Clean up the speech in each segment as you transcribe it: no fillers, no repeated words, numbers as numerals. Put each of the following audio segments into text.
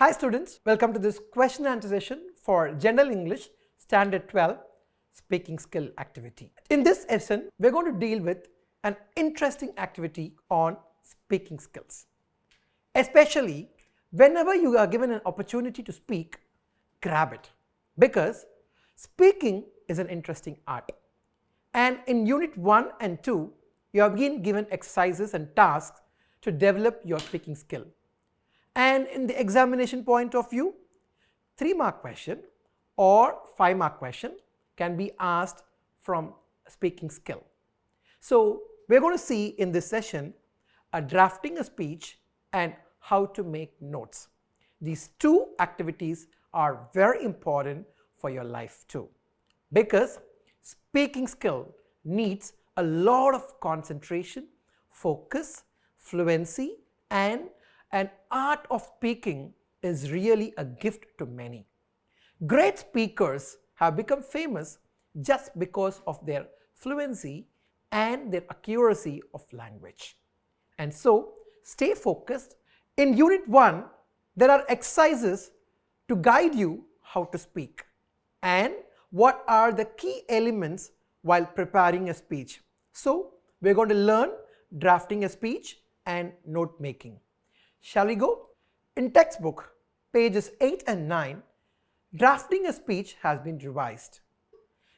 Hi students, welcome to this question and answer session for General English Standard 12 Speaking Skill activity. In this lesson, we're going to deal with an interesting activity on speaking skills. Especially whenever you are given an opportunity to speak, grab it, because speaking is an interesting art. And in Unit 1 and 2, you have been given exercises and tasks to develop your speaking skill. And in the examination point of view, 3-mark question or 5-mark question can be asked from speaking skill. So we're going to see in this session drafting a speech and how to make notes. These two activities are very important for your life too, because speaking skill needs a lot of concentration, focus, fluency, and an art of speaking is really a gift to many. Great speakers have become famous just because of their fluency and their accuracy of language. And so, stay focused. In Unit 1, there are exercises to guide you how to speak and what are the key elements while preparing a speech. So, we're going to learn drafting a speech and note making. Shall we go? In textbook, pages 8 and 9, drafting a speech has been revised.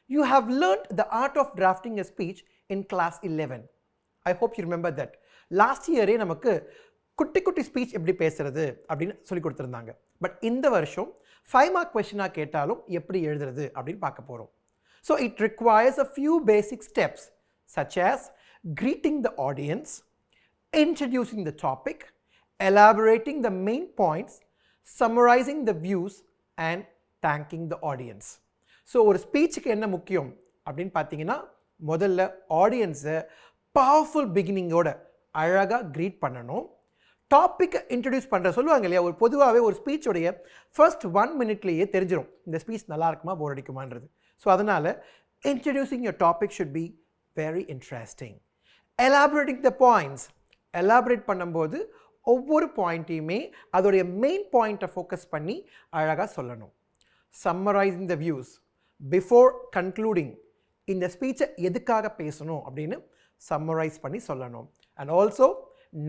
You have learned the art of drafting a speech in class 11. I hope you remember that. Last year, நமக்கு குட்டி speech எப்படி பேசுறது அப்படின்னு சொல்லி கொடுத்துருந்தாங்க. But இந்த வருஷம் 5-mark questionாக கேட்டாலும் எப்படி எழுதுறது அப்படின்னு பார்க்க போகிறோம். So it requires a few basic steps such as greeting the audience, introducing the topic, elaborating the main points, summarizing the views and thanking the audience. So ஒரு ஸ்பீச்சுக்கு என்ன முக்கியம் அப்படின்னு பார்த்தீங்கன்னா, முதல்ல ஆடியன்ஸை பவர்ஃபுல் பிகினிங்கோட அழகாக க்ரீட் பண்ணணும். டாப்பிக்கை இன்ட்ரடியூஸ் பண்ணுற சொல்லுவாங்க இல்லையா, ஒரு பொதுவாகவே ஒரு ஸ்பீச்சோடைய ஃபர்ஸ்ட் 1 minute தெரிஞ்சிடும் இந்த ஸ்பீச் நல்லா இருக்குமா போர் அடிக்குமான்றது. ஸோ அதனால் introducing your topic should be very interesting. Elaborating the points, elaborate பண்ணும்போது ஒவ்வொரு பாயிண்ட்டையுமே அதோடைய மெயின் பாயிண்ட்டை ஃபோக்கஸ் பண்ணி அழகாக சொல்லணும். Summarising the views before concluding, இந்த ஸ்பீச்சை எதுக்காக பேசணும் அப்படின்னு சம்மரைஸ் பண்ணி சொல்லணும். And also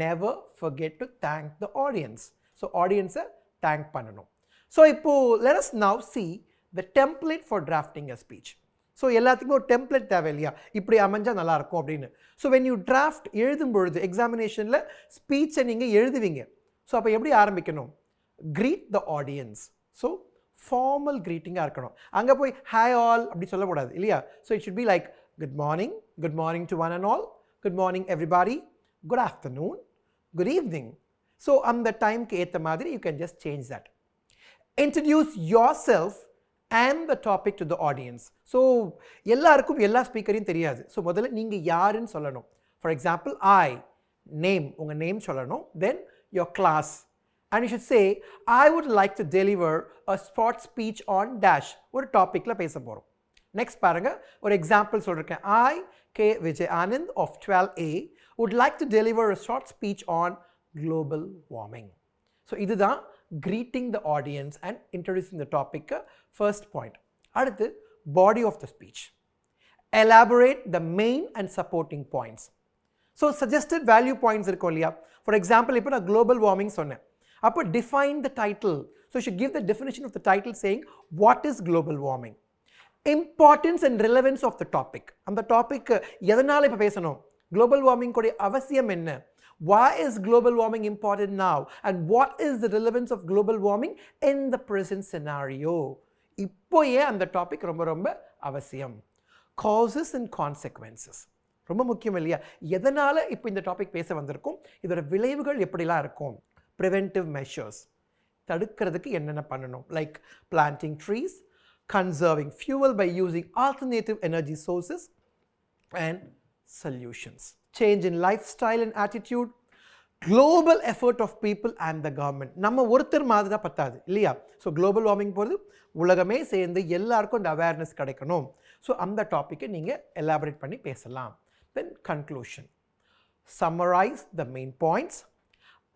never forget to thank the audience. So ஆடியன்ஸை தேங்க் பண்ணணும். ஸோ இப்போது let us now see the template for drafting a speech. So எல்லாத்துக்குமே ஒரு டெம்ப்ளேட் தேவை இல்லையா, இப்படி அமைஞ்சால் நல்லாயிருக்கும் அப்படின்னு. ஸோ வென் யூ டிராஃப்ட் எழுதும் பொழுது எக்ஸாமினேஷனில் ஸ்பீச்சை நீங்கள் எழுதுவீங்க. ஸோ அப்போ எப்படி ஆரம்பிக்கணும்? Greet the audience. So formal க்ரீட்டிங்காக இருக்கணும். அங்கே போய் ஹாய் ஆல் அப்படி சொல்லக்கூடாது இல்லையா. So it should be like good morning to one and all, good morning everybody, good afternoon, good evening. So அந்த டைம்க்கு ஏற்ற மாதிரி you can just change that. Introduce yourself and the topic to the audience. So எல்லாருக்கும் எல்லா ஸ்பீக்கரையும் தெரியாது. So முதல்ல நீங்கள் யாருன்னு சொல்லணும். ஃபார் எக்ஸாம்பிள் I, நேம், உங்கள் நேம் சொல்லணும். தென் your class, and you should say I would like to deliver a short speech on dash. ஒரு டாப்பிக்கில் பேச போகிறோம். நெக்ஸ்ட் பாருங்கள், ஒரு எக்ஸாம்பிள் சொல்லியிருக்கேன். I, K. Vijay Anand of 12A would like to deliver a short speech on global warming. So இதுதான் greeting the audience and introducing the topic, first point. அடுத்து body of the speech. Elaborate the main and supporting points. So suggested value points இருக்கும் இல்லையா. For example, இப்போ நான் global warming சொன்னேன். அப்போ define the title. So you should give the definition of the title saying what is global warming. Importance and relevance of the topic. அந்த topic எதனால் இப்போ பேசணும், global warming கூடிய அவசியம் என்ன, why is global warming important now, and what is the relevance of global warming in the present scenario. இப்போ ஏன் அந்த டாபிக் ரொம்ப ரொம்ப அவசியம். causes and consequences ரொம்ப முக்கியம் இல்லையா. எதனால் இப்போ இந்த டாபிக் பேச வந்திருக்கும், இதோட விளைவுகள் எப்படிலாம் இருக்கும். preventive measures, தடுக்கிறதுக்கு என்னென்ன பண்ணணும், like planting trees, conserving fuel by using alternative energy sources, and solutions. Change in lifestyle and attitude, global effort of people and the government. நம்ம ஒருத்தர் மாதிரி தான் பத்தாது இல்லையா. ஸோ குளோபல் வார்மிங் போது உலகமே சேர்ந்து எல்லாருக்கும் இந்த அவேர்னஸ் கிடைக்கணும். ஸோ அந்த டாப்பிக்கை நீங்கள் எலாபரேட் பண்ணி பேசலாம். தென் conclusion, summarize the main points,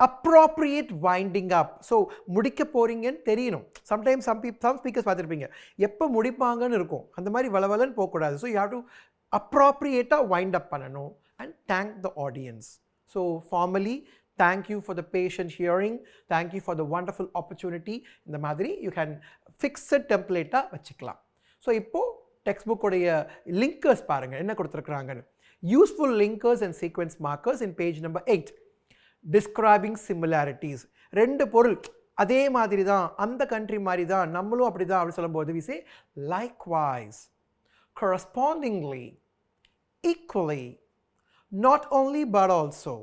appropriate winding up. So முடிக்க போறீங்கன்னு தெரியணும். Sometimes some speakers பார்த்திருப்பீங்க எப்போ முடிப்பாங்கன்னு இருக்கும், அந்த மாதிரி வளவலன்னு போகக்கூடாது. So you have to appropriate wind up பண்ணணும் and thank the audience. So formally, thank you for the patient hearing, thank you for the wonderful opportunity. இந்த மாதிரி you can fixed template வச்சுக்கலாம். So இப்போ textbook உடைய linkers பாருங்க என்ன கொடுத்திருக்காங்கன்னு. Useful linkers and sequence markers in page number 8. Describing similarities. ரெண்டு பொருள் அதே மாதிரி தான், அந்த கண்ட்ரி மாதிரி தான், நம்மளும் அப்படி தான் அப்படி சொல்லும்போது we say likewise, correspondingly, equally, not only but also,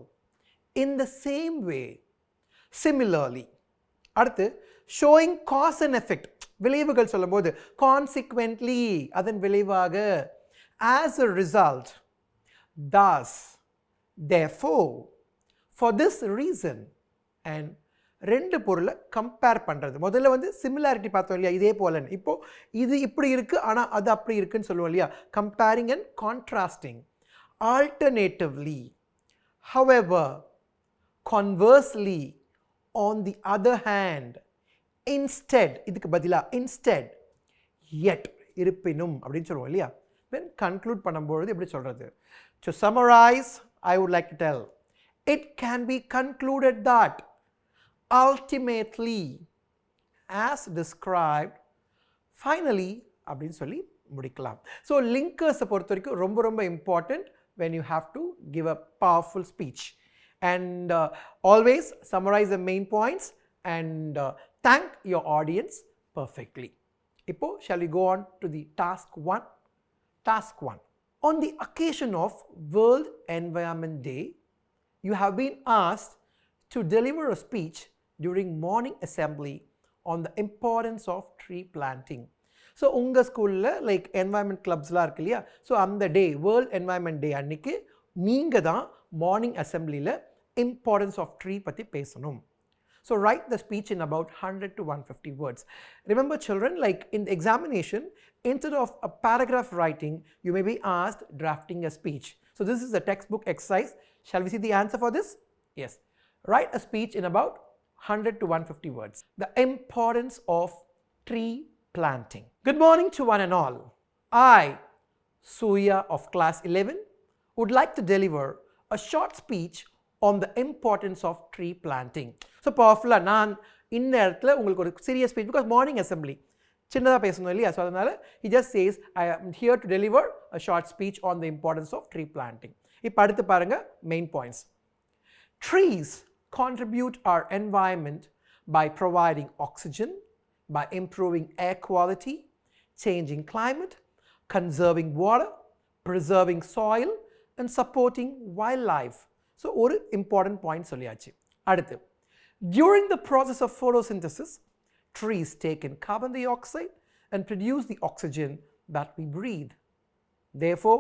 in the same way, similarly. அடுத்து showing cause and effect. விளைவுகள் சொல்லும்போது consequently, அதன் விளைவாக, as a result, thus, therefore, for this reason, and ரெண்டு பொருளை கம்பேர் பண்ணுறது. முதல்ல வந்து சிமிலாரிட்டி பார்த்தோம் இல்லையா, இதே போலன்னு. இப்போ இது இப்படி இருக்குது ஆனால் அது அப்படி இருக்குன்னு சொல்லுவோம் இல்லையா, comparing and contrasting. Alternatively, however, conversely, on the other hand, instead, இதுக்கு பதிலாக instead, yet, இருப்பினும் அப்படின்னு சொல்லுவோம் இல்லையா. then conclude பண்ணும்போது எப்படி சொல்கிறது? To summarize, I would like to tell, it can be concluded that ultimately, as described, finally அப்படின்னு சொல்லி முடிக்கலாம். ஸோ லிங்கர்ஸை பொறுத்த வரைக்கும் ரொம்ப ரொம்ப important when you have to give a powerful speech. And always summarize the main points and thank your audience perfectly. இப்போ shall we go on to the task 1? Task 1. On the occasion of World Environment Day, you have been asked to deliver a speech during morning assembly on the importance of tree planting. So உங்கள் ஸ்கூலில் like environment கிளப்ஸ்லாம் இருக்கு இல்லையா, so அந்த டே world environment டே அன்னைக்கு நீங்கள் தான் morning அசம்பிளியில் importance of tree பற்றி பேசணும். So write the speech in about 100 to 150 words. Remember children, like in the examination, instead of a paragraph writing, you may be asked drafting a speech. So this is a textbook exercise. Shall we see the answer for this? Yes. Write a speech in about 100 to 150 words. The importance of tree planting. Good morning to one and all. I, Suya of class 11, would like to deliver a short speech on the importance of tree planting. So powerful-ஆ நான் இந்த இடத்துல உங்களுக்கு ஒரு serious speech, because morning assembly சின்னதாக பேசணும் இல்லையா, so அதனால் he just says I am here to deliver a short speech on the importance of tree planting. இப்போ அடுத்து பாருங்க main points. Trees contribute our environment by providing oxygen, by improving air quality, changing climate, conserving water, preserving soil, and supporting wildlife. So ஒரு important point சொல்லியாச்சு. அடுத்து, during the process of photosynthesis, trees take in carbon dioxide and produce the oxygen that we breathe. Therefore,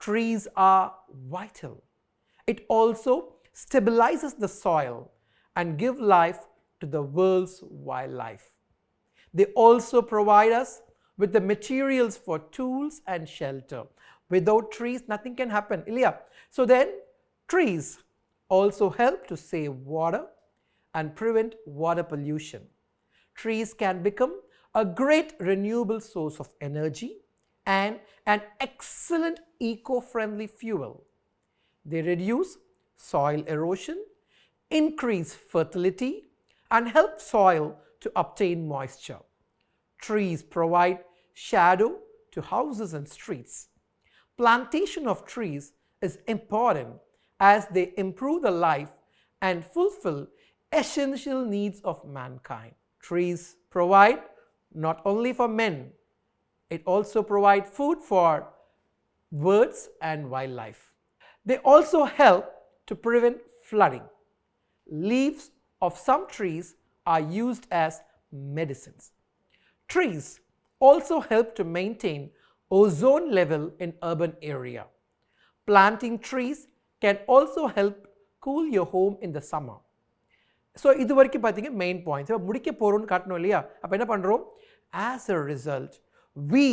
trees are vital. It also stabilizes the soil and gives life to the world's wildlife. They also provide us with the materials for tools and shelter. Without trees, nothing can happen, இல்லையா? So then, trees also help to save water and prevent water pollution. Trees can become a great renewable source of energy and an excellent eco-friendly fuel. They reduce soil erosion, increase fertility, and help soil to obtain moisture. Trees provide shadow to houses and streets. Plantation of trees is important as they improve the life and fulfill essential needs of mankind. Trees provide not only for men, it also provides food for birds and wildlife. They also help to prevent flooding. Leaves of some trees are used as medicines. Trees also help to maintain ozone level in urban area. Planting trees can also help cool your home in the summer. So இது வரைக்கும் பார்த்தீங்க main points. இப்போ முடிக்க போகிறோம்னு காட்டணும் இல்லையா, அப்போ என்ன பண்ணுறோம்? As a result, we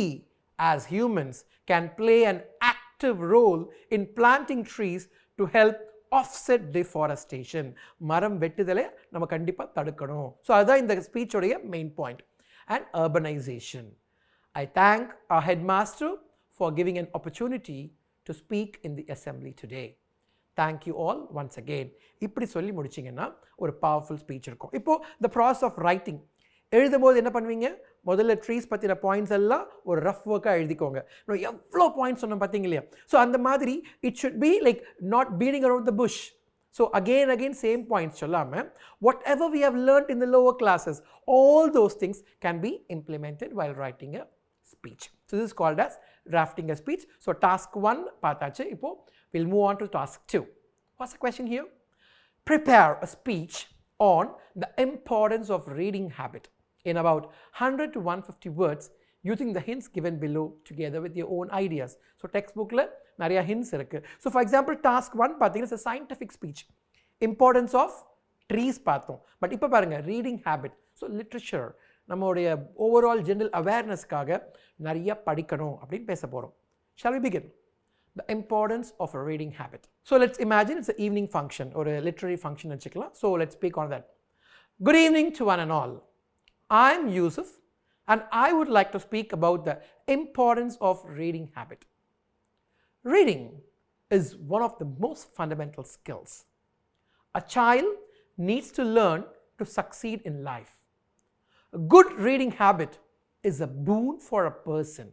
as humans can play an active role in planting trees to help offset deforestation. மரம் வெட்டுதலை நம்ம கண்டிப்பாக தடுக்கணும். ஸோ அதுதான் இந்த ஸ்பீச்சோடைய main point. And urbanization. I thank our headmaster for giving an opportunity to speak in the assembly today. Thank you all once again. இப்படி சொல்லி முடிச்சிங்கன்னா ஒரு பவர்ஃபுல் ஸ்பீச் இருக்கும். இப்போது the process of writing. எழுதும்போது என்ன பண்ணுவீங்க? முதல்ல ட்ரீஸ் பற்றின பாயிண்ட்ஸ் எல்லாம் ஒரு ரஃப் ஒர்க்காக எழுதிக்கோங்க. எவ்வளோ பாயிண்ட்ஸ் சொன்னோம் பார்த்தீங்க இல்லையா? ஸோ அந்த மாதிரி it should be like not beating around the bush. So again same points சொல்லாமல் whatever we have learnt in the lower classes, all those things can be implemented while writing a speech. So this is called as drafting a speech. So task 1 பார்த்தாச்சு. இப்போ we'll move on to task 2. What's the question here? Prepare a speech on the importance of reading habit in about 100 to 150 words using the hints given below together with your own ideas. So textbookல நிறைய hints இருக்கு. So for example task 1 பார்த்தீங்கன்னா it's a scientific speech. Importance of trees பார்த்தோம். But இப்போ பாருங்க reading habit. So literature, நம்மளுடைய overall general அவேர்னஸ்க்காக நிறைய படிக்கணும் அப்படின்னு பேச போகிறோம். Shall we begin? The importance of a reading habit. So let's imagine it's an evening function or a literary function வச்சுக்கலாம். So let's speak on that. Good evening to one and all. I'm Yusuf and I would like to speak about the importance of reading habit. Reading is one of the most fundamental skills. A child needs to learn to succeed in life. A good reading habit is a boon for a person.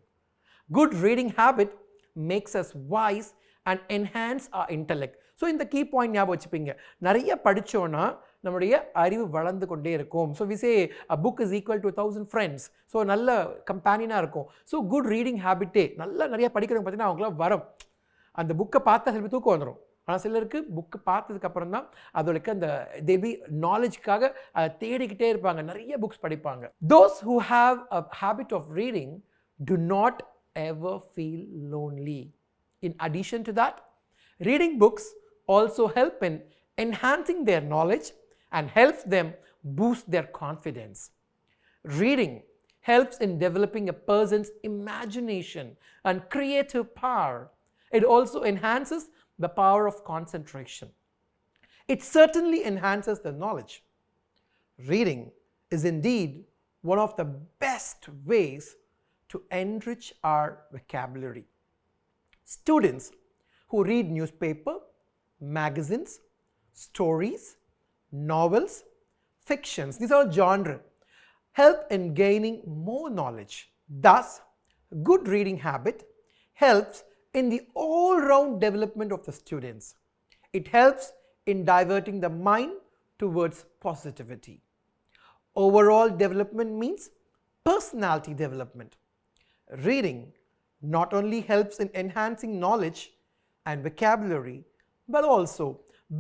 Good reading habit makes us wise and enhance our intellect. So இந்த key point ஞாபகம் வச்சுப்பீங்க. நிறைய படித்தோன்னா நம்முடைய அறிவு வளர்ந்து கொண்டே இருக்கும். So we say a book is equal to 1,000 friends. So நல்ல கம்பேனியனாக இருக்கும். ஸோ குட் ரீடிங் ஹேபிட்டே நிறைய படிக்கிறவங்க பார்த்தீங்கன்னா அவங்களாம் வரும். அந்த புக்கை பார்த்தா சில தூக்கம் வந்துடும். ஆனால் சிலருக்கு புக்கு பார்த்ததுக்கப்புறம் தான் அதோடக்கு அந்த தேபி நாலேஜ்க்காக அதை தேடிக்கிட்டே இருப்பாங்க, நிறைய புக்ஸ் படிப்பாங்க. Those who have a habit of reading do not ever feel lonely. In addition to that, reading books also help in enhancing their knowledge and helps them boost their confidence. Reading helps in developing a person's imagination and creative power. It also enhances the power of concentration. It certainly enhances the knowledge. Reading is indeed one of the best ways to enrich our vocabulary. Students who read newspaper, magazines, stories, novels, fictions, these are genre, help in gaining more knowledge. Thus, good reading habit helps in the all-round development of the students. It helps in diverting the mind towards positivity. Overall development means personality development. Reading not only helps in enhancing knowledge and vocabulary, but also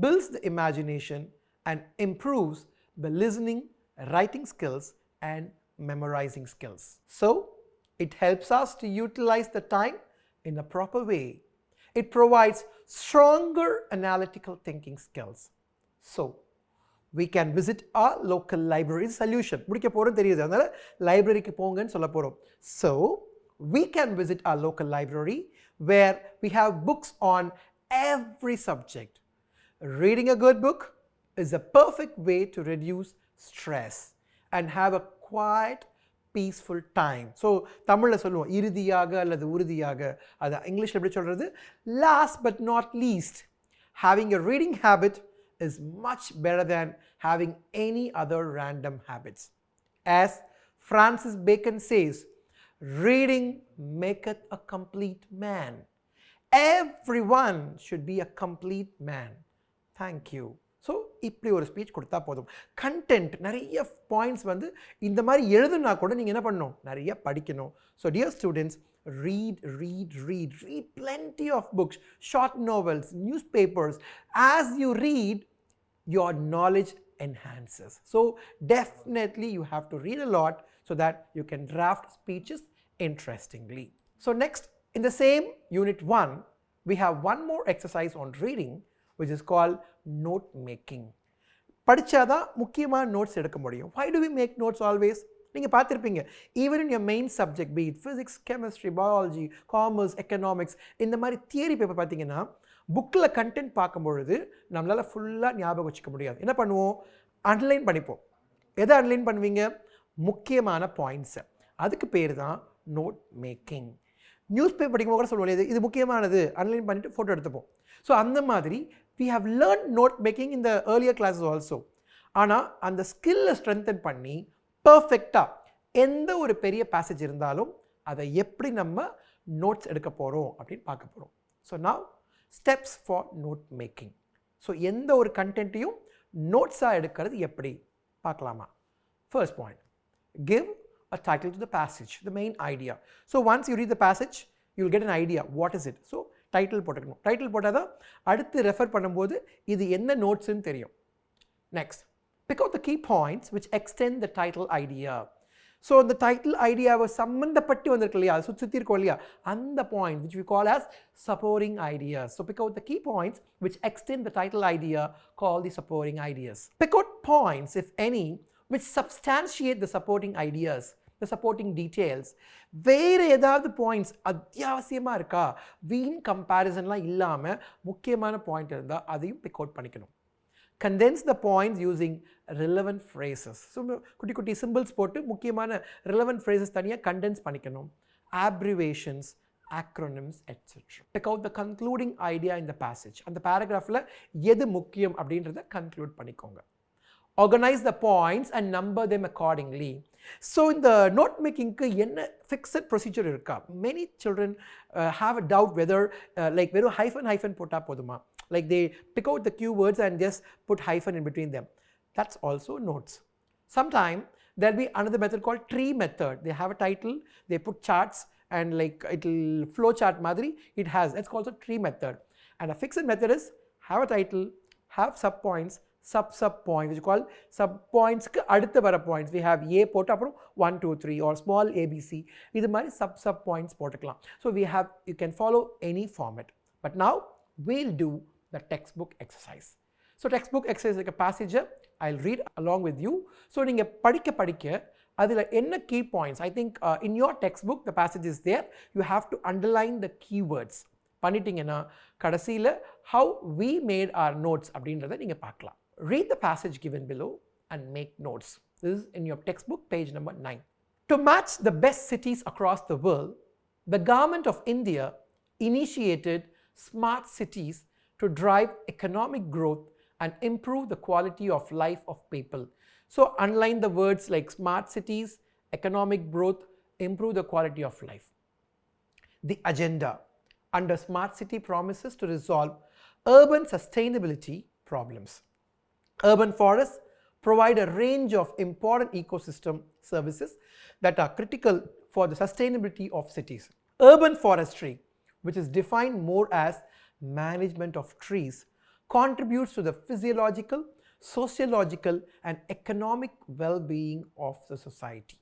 builds the imagination and improves the listening, writing skills and memorizing skills. So, it helps us to utilize the time in a proper way. It provides stronger analytical thinking skills. So, we can visit our local library. Solution. முடிக்க போறோம் தெரியுது. அதனால லைப்ரரிக்கு போங்கன்னு சொல்ல போறோம். So, we can visit our local library where we have books on every subject. Reading a good book is a perfect way to reduce stress and have a quiet, peaceful time. So தமிழில் சொல்லுவோம் இறுதியாக அல்லது உறுதியாக, அது இங்கிலீஷில் எப்படி சொல்கிறது? Last but not least, having a reading habit is much better than having any other random habits. As Francis Bacon says, reading maketh a complete man. Everyone should be a complete man. Thank you. So இப்படி ஒரு speech கொடுத்தா போதும். Content நிறைய points வந்து இந்த மாதிரி எழுதுனா கூட நீங்கள் என்ன பண்ணணும்? நிறைய படிக்கணும். So dear students, read plenty of books, short novels, newspapers. As you read, your knowledge enhances. So definitely you have to read a lot so that you can draft speeches interestingly. So next, in the same unit 1, we have one more exercise on reading, which is called note making. படிச்சாதான் முக்கியமான notes எடுக்க முடியும். Why do we make notes always? நீங்கள் பார்த்துருப்பீங்க, even in your main subject, be it physics, chemistry, biology, commerce, economics, இந்த மாதிரி theory paper பார்த்தீங்கன்னா புக்கில் கண்டென்ட் பார்க்கும்பொழுது நம்மளால் ஃபுல்லாக ஞாபகம் வச்சுக்க முடியாது. என்ன பண்ணுவோம்? அண்டர்லைன் பண்ணிப்போம். எதை அண்டர்லைன் பண்ணுவீங்க? முக்கியமான பாயிண்ட்ஸை. அதுக்கு பேர் தான் நோட் மேக்கிங். நியூஸ் பேப்பர் படிக்கும்போது கூட சொல்லுவோம், இது முக்கியமானது, அண்டர்லைன் பண்ணிவிட்டு ஃபோட்டோ எடுத்துப்போம். ஸோ அந்த மாதிரி we have learned note making in the earlier classes also. ஆனால் அந்த ஸ்கில்லை ஸ்ட்ரென்தன் பண்ணி பர்ஃபெக்டாக எந்த ஒரு பெரிய பேசேஜ் இருந்தாலும் அதை எப்படி நம்ம நோட்ஸ் எடுக்க போகிறோம் அப்படின்னு பார்க்க போகிறோம். So now steps for note making. So எந்த ஒரு கண்டென்ட்டையும் நோட்ஸாக எடுக்கிறது எப்படி பார்க்கலாமா? First point, give a title to the passage, the main idea. So once you read the passage, you will get an idea what is it. So title போட்டுக்கணும். Title போட்டால் தான் அடுத்து refer பண்ணும்போது இது என்ன நோட்ஸ்ன்னு தெரியும். Next, pick out the key points which extend the title idea. So இந்த டைட்டில் ஐடியாவை சம்மந்தப்பட்டு வந்திருக்கு இல்லையா, சுற்றி இருக்கோம் இல்லையா, அந்த point which we call as supporting ideas. So pick out the key points which extend the title idea, called the supporting ideas. Pick out points, if any, which substantiate the supporting ideas, the supporting details. வேறு ஏதாவது points அத்தியாவசியமாக இருக்கா, வீண் கம்பேரிசன்லாம் இல்லாமல் முக்கியமான point இருந்தால் அதையும் big out பண்ணிக்கணும். Condense the points using relevant phrases. So குட்டி குட்டி சிம்பிள்ஸ் போட்டு முக்கியமான relevant phrases தனியாக கண்டென்ஸ் பண்ணிக்கணும். Abbreviations, acronyms, etc. Pick out the concluding idea in the passage. அந்த பேராகிராஃபில் எது முக்கியம் அப்படின்றத கன்க்ளூட் பண்ணிக்கோங்க. Organize the points and number them accordingly. So இந்த note makingக்கு என்ன fixed procedure இருக்கா? Many children have a doubt whether like வெறும் hyphen போட்டால் போதுமா? Like they pick out the keywords and just put hyphen in between them. That's also notes. Sometime there'll be another method called tree method. They have a title, they put charts and like it'll flow chart madri it has. That's called a tree method. And a fixed method is have a title, have sub points, sub points, which is called sub points க்கு அடுத்து வர points. We have A போட்டு அப்புறம் 1 2 3 or small ABC. இது மாதிரி sub points போட்டுக்கலாம். So we have, you can follow any format. But now we'll do the textbook exercise. So textbook exercise like a passage I'll read along with you. So நீங்க படிக்க அதில் என்ன key points, I think in your textbook the passage is there, you have to underline the keywords. பண்ணிட்டீங்கன்னா கடைசியில் how we made our notes அப்படின்றத நீங்கள் பார்க்கலாம். Read the passage given below and make notes. This is in your textbook, page number 9. To match the best cities across the world, the Government of India initiated smart cities to drive economic growth and improve the quality of life of people. So underline the words like smart cities, economic growth, improve the quality of life. The agenda under smart city promises to resolve urban sustainability problems. Urban forests provide a range of important ecosystem services that are critical for the sustainability of cities. Urban forestry, which is defined more as management of trees, contributes to the physiological, sociological and economic well-being of the society.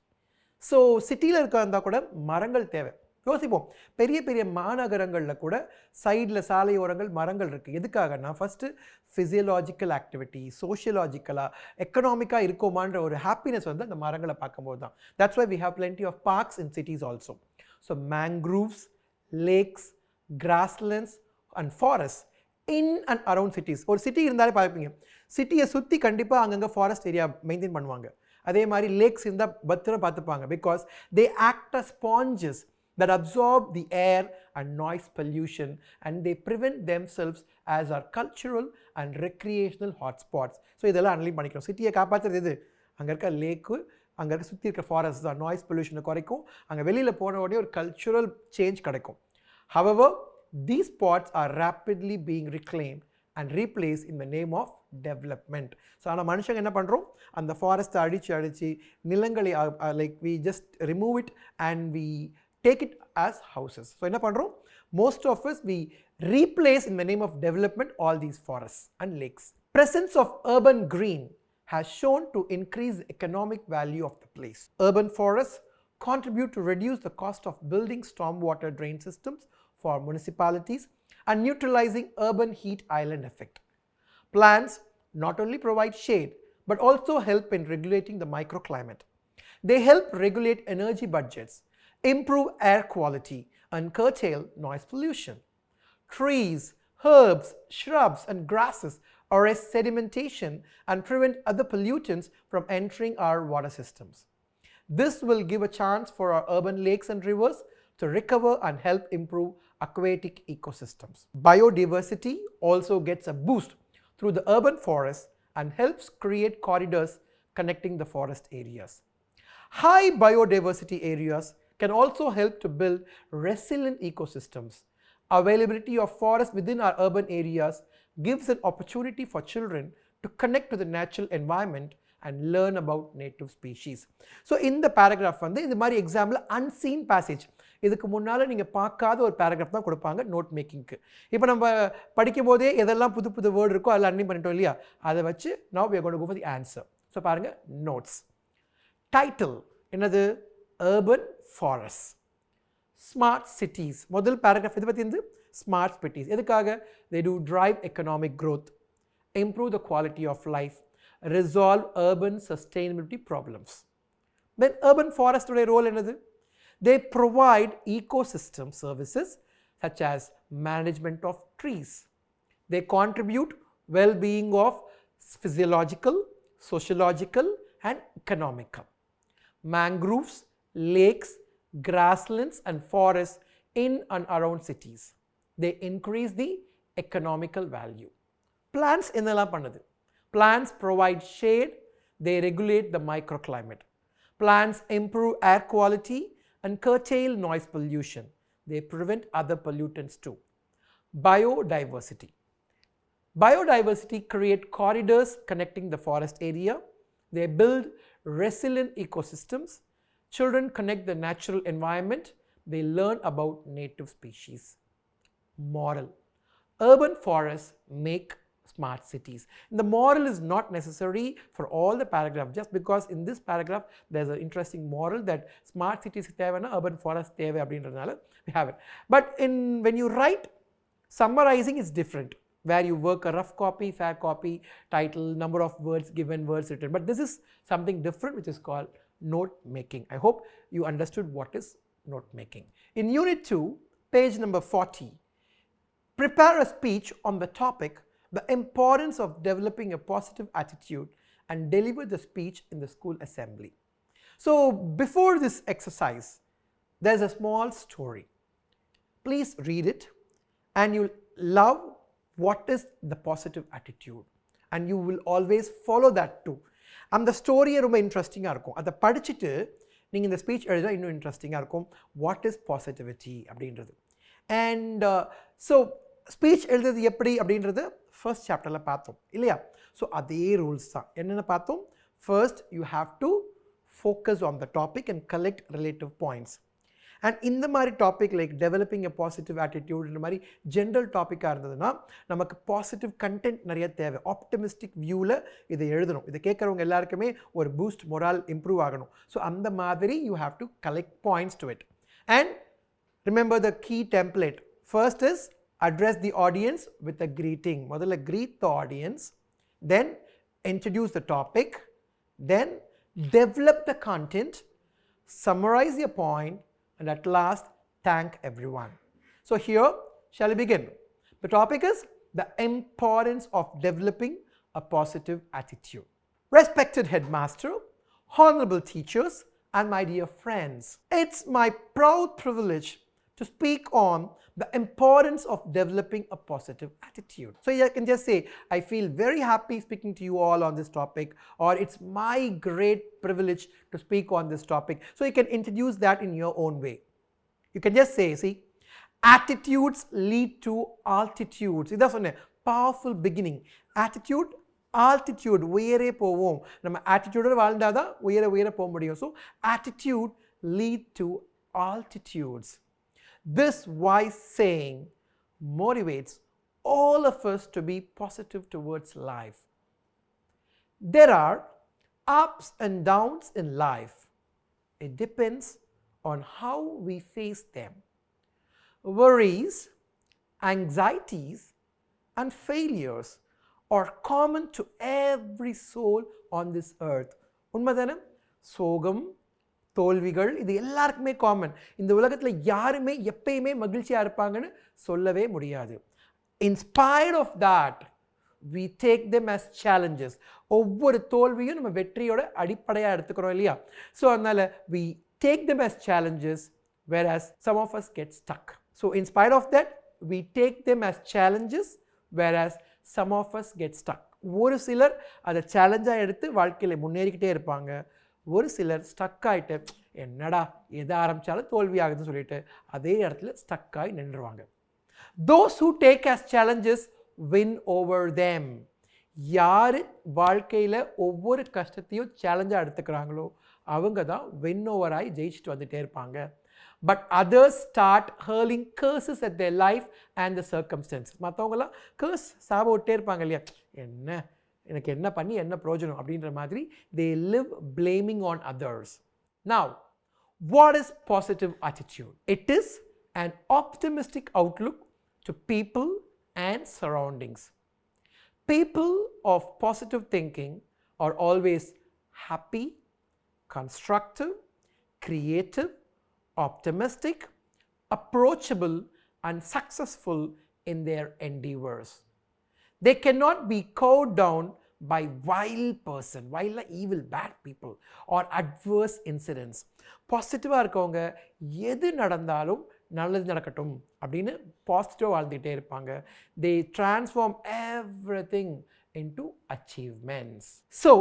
So சிட்டியில் இருக்கிறதா கூட மரங்கள் தேவை. யோசிப்போம், பெரிய பெரிய மாநகரங்களில் கூட சைடில் சாலையோரங்கள் மரங்கள் இருக்குது. எதுக்காகனா ஃபஸ்ட்டு ஃபிசியலாஜிக்கல் ஆக்டிவிட்டி, சோஷியலாஜிக்கலாக எக்கனாமிக்காக இருக்கோமான்ற ஒரு ஹாப்பினஸ் வந்து அந்த மரங்களை பார்க்கும்போது தான். That's why we have plenty of parks in cities also. So mangroves, lakes, grasslands and forests in and around cities. ஒரு சிட்டி இருந்தாலே பார்ப்பீங்க, சிட்டியை சுற்றி கண்டிப்பாக அங்கங்கே ஃபாரஸ்ட் ஏரியா மெயின்டைன் பண்ணுவாங்க. அதே மாதிரி லேக்ஸ் இருந்தால் பத்திரம் பார்த்துப்பாங்க. Because they act as sponges that absorb the air and noise pollution and they prevent themselves as our cultural and recreational hotspots. So இதெல்லாம் அனலைஸ் பண்ணிக்கணும். சிட்டியை காப்பாற்றுறது எது? அங்கே இருக்க லேக்கு, அங்கே இருக்க சுற்றி இருக்க ஃபாரஸ்ட் தான் நாய்ஸ் பொல்யூஷனை குறைக்கும். அங்கே வெளியில் போன உடனே ஒரு கல்ச்சுரல் சேஞ்ச் கிடைக்கும். However, these spots are rapidly being reclaimed and replaced in the name of development. So ஆனால் மனுஷங்க என்ன பண்ணுறோம், அந்த ஃபாரஸ்ட்டை அடித்து நிலங்களை like we just remove it and we take it as houses. So என்ன பண்ணுறோம், most of us we replace in the name of development all these forests and lakes. Presence of urban green has shown to increase the economic value of the place. Urban forests contribute to reduce the cost of building stormwater drain systems for municipalities and neutralizing urban heat island effect. Plants not only provide shade but also help in regulating the microclimate. They help regulate energy budgets, improve air quality and curtail noise pollution. Trees herbs, shrubs, and grasses arrest sedimentation and prevent other pollutants from entering our water systems. This will give a chance for our urban lakes and rivers to recover and help improve aquatic ecosystems. Biodiversity also gets a boost through the urban forests and helps create corridors connecting the forest areas. High biodiversity areas can also help to build resilient ecosystems. Availability of forests within our urban areas gives an opportunity for children to connect to the natural environment and learn about native species. So in the paragraph வந்து இந்த மாதிரி example unseen passage இதுக்கு முன்னால் நீங்கள் பார்க்காத ஒரு paragraph தான் கொடுப்பாங்க நோட் மேக்கிங்க்கு. இப்போ நம்ம படிக்கும் போதே எதெல்லாம் புது புது வேர்டு இருக்கோ அதில் அன்னி பண்ணிட்டோம் இல்லையா, அதை வச்சு now we are going to go for the answer. So பாருங்கள் நோட்ஸ். டைட்டில் என்னது? urban forests. Smart cities. முதல் பேராகிராஃப் இது பற்றி இருந்து smart cities. எதுக்காக? they do drive economic growth, improve the quality of life, resolve urban sustainability problems. Then urban forest உடைய role என்னது? They provide ecosystem services such as management of trees. They contribute well-being of physiological, sociological and economical. Mangroves, lakes, grasslands and forests in and around cities. They increase the economical value. Plants என்னெல்லாம் பண்ணுது? Plants provide shade, they regulate the microclimate. Plants improve air quality and curtail noise pollution. They prevent other pollutants too. Biodiversity. Biodiversity create corridors connecting the forest area. They build resilient ecosystems. Children connect the natural environment. They learn about native species. Moral. Urban forests make smart cities. The moral is not necessary for all the paragraph, just because in this paragraph there's an interesting moral that smart cities தேவைனா urban forest தேவை அப்படின்றதுனால we have it. But when you write, summarizing is different, where you work a rough copy, fair copy, title, number of words given, words written. But this is something different which is called note making. I hope you understood what is note making. In Unit 2, page number 40, prepare a speech on the topic the importance of developing a positive attitude and deliver the speech in the school assembly. So before this exercise, there's a small story. Please read it and you'll love what is the positive attitude and you will always follow that too. அந்த ஸ்டோரியே ரொம்ப இன்ட்ரெஸ்டிங்காக இருக்கும். அதை படிச்சுட்டு நீங்கள் இந்த speech எழுதினா இன்னும் இன்ட்ரெஸ்டிங்காக இருக்கும். வாட் இஸ் பாசிட்டிவிட்டி அப்படின்றது. அண்ட் ஸோ ஸ்பீச் எழுதுறது எப்படி அப்படின்றது ஃபர்ஸ்ட் சாப்டரில் பார்த்தோம் இல்லையா? ஸோ அதே ரூல்ஸ் தான். என்னென்ன பார்த்தோம்? First you have to focus on the topic and collect relative points. And இந்த மாதிரி டாபிக் லைக் டெவலப்பிங் எ பாசிட்டிவ் ஆட்டிடியூட் இந்த மாதிரி ஜென்ரல் டாப்பிக்காக இருந்ததுன்னா நமக்கு பாசிட்டிவ் கண்டென்ட் நிறைய தேவை. ஆப்டமிஸ்டிக் வியூவில் இதை எழுதணும். இதை கேட்குறவங்க எல்லாருக்குமே ஒரு பூஸ்ட் மொரால் இம்ப்ரூவ் ஆகணும். ஸோ அந்த மாதிரி you have to collect points to it. And remember the key template. First is address the audience with a greeting. முதல்ல greet the audience, then introduce the topic, then develop the content, summarize your point, and at last thank everyone. So here, shall we begin? The topic is the importance of developing a positive attitude. Respected headmaster, honorable teachers, and my dear friends, it's my proud privilege to speak on the importance of developing a positive attitude. So you can just say, I feel very happy speaking to you all on this topic, or it's my great privilege to speak on this topic. So you can introduce that in your own way. You can just say, see, attitudes lead to altitudes. That's a powerful beginning. Attitude, altitude, உயரே போவோம். நம்ம attitude வாழ்ந்தாதான் உயர போக முடியும். So attitude lead to altitudes. This wise saying motivates all of us to be positive towards life. There are ups and downs in life. It depends on how we face them. Worries, anxieties, and failures are common to every soul on this earth. உண்மைதானே? சோகம், தோல்விகள் இது எல்லாருக்குமே common. இந்த உலகத்தில் யாருமே எப்பயுமே மகிழ்ச்சியாக இருப்பாங்கன்னு சொல்லவே முடியாது. In spite of that, we take them as challenges. ஒவ்வொரு தோல்வியும் நம்ம வெற்றியோட அடிப்படையாக எடுத்துக்கிறோம் இல்லையா? ஸோ அதனால் we take them as challenges, whereas some of us get stuck. So in spite of that, we take them as challenges, whereas some of us get stuck. ஒரு சிலர் அதை சேலஞ்சாக எடுத்து வாழ்க்கையில் முன்னேறிக்கிட்டே இருப்பாங்க. ஒரு சிலர் ஸ்டக் ஆகிட்டு என்னடா எதை ஆரம்பித்தாலும் தோல்வி ஆகுதுன்னு சொல்லிட்டு அதே இடத்துல ஸ்டக் ஆகி நின்றுவாங்க. Those who take as challenges win over them. யார் வாழ்க்கையில் ஒவ்வொரு கஷ்டத்தையும் சேலஞ்சாக எடுத்துக்கிறாங்களோ அவங்க தான் வின் ஓவர் ஆகி ஜெயிச்சுட்டு வந்துட்டே இருப்பாங்க. But others start hurling curses at their life and the circumstances. மற்றவங்களாம் curse சாப விட்டே இருப்பாங்க இல்லையா? எனக்கு என்ன பண்ணி என்ன பிரயோஜனம் அப்படின்ற மாதிரி they live blaming on others. Now, what is positive attitude? It is an optimistic outlook to people and surroundings. People of positive thinking are always happy, constructive, creative, optimistic, approachable, and successful in their endeavors. They cannot be cowed down by vile person, vile evil, bad people, or adverse incidents. பாசிட்டிவாக இருக்கவங்க எது நடந்தாலும் நல்லது நடக்கட்டும் அப்படின்னு பாசிட்டிவாக வாழ்ந்துகிட்டே இருப்பாங்க. They transform everything into achievements. So,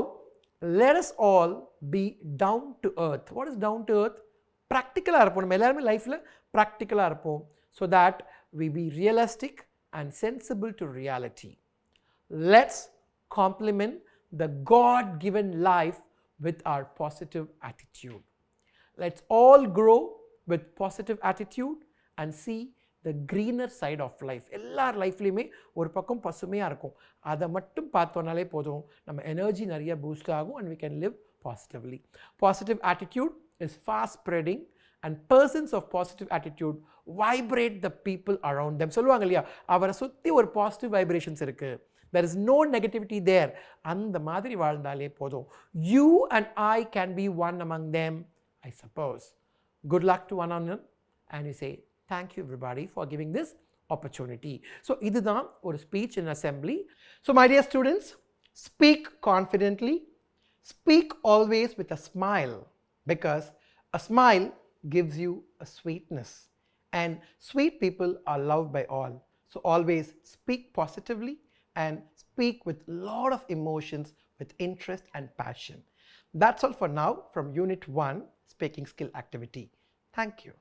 let us all be down to earth. What is down to earth? ப்ராக்டிக்கலாக இருப்போம். நம்ம எல்லாருமே லைஃப்பில் ப்ராக்டிக்கலாக இருப்போம். So that we be realistic and sensible to reality. Let's complement the God-given life with our positive attitude. Let's all grow with positive attitude and see the greener side of life. எல்லார் லைஃப்லையுமே ஒரு பக்கம் பசுமையாக இருக்கும். அதை மட்டும் பார்த்தோன்னாலே போதும், நம்ம energy நிறைய பூஸ்ட் ஆகும் and we can live positively. Positive attitude is fast spreading and persons of positive attitude vibrate the people around them. சொல்லுவாங்க இல்லையா, அவரை சுற்றி ஒரு பாசிட்டிவ் வைப்ரேஷன்ஸ் இருக்குது. There is no negativity there. அந்த மாதிரி வாழ்ந்தாலே போதும். You and I can be one among them, I suppose. Good luck to one on one. And you say, thank you everybody for giving this opportunity. So, இதுதான் ஒரு speech in assembly. So, my dear students, speak confidently. Speak always with a smile, because a smile gives you a sweetness. And sweet people are loved by all. So, always speak positively and speak with a lot of emotions, with interest and passion. That's all for now from Unit 1, Speaking Skill Activity. Thank you.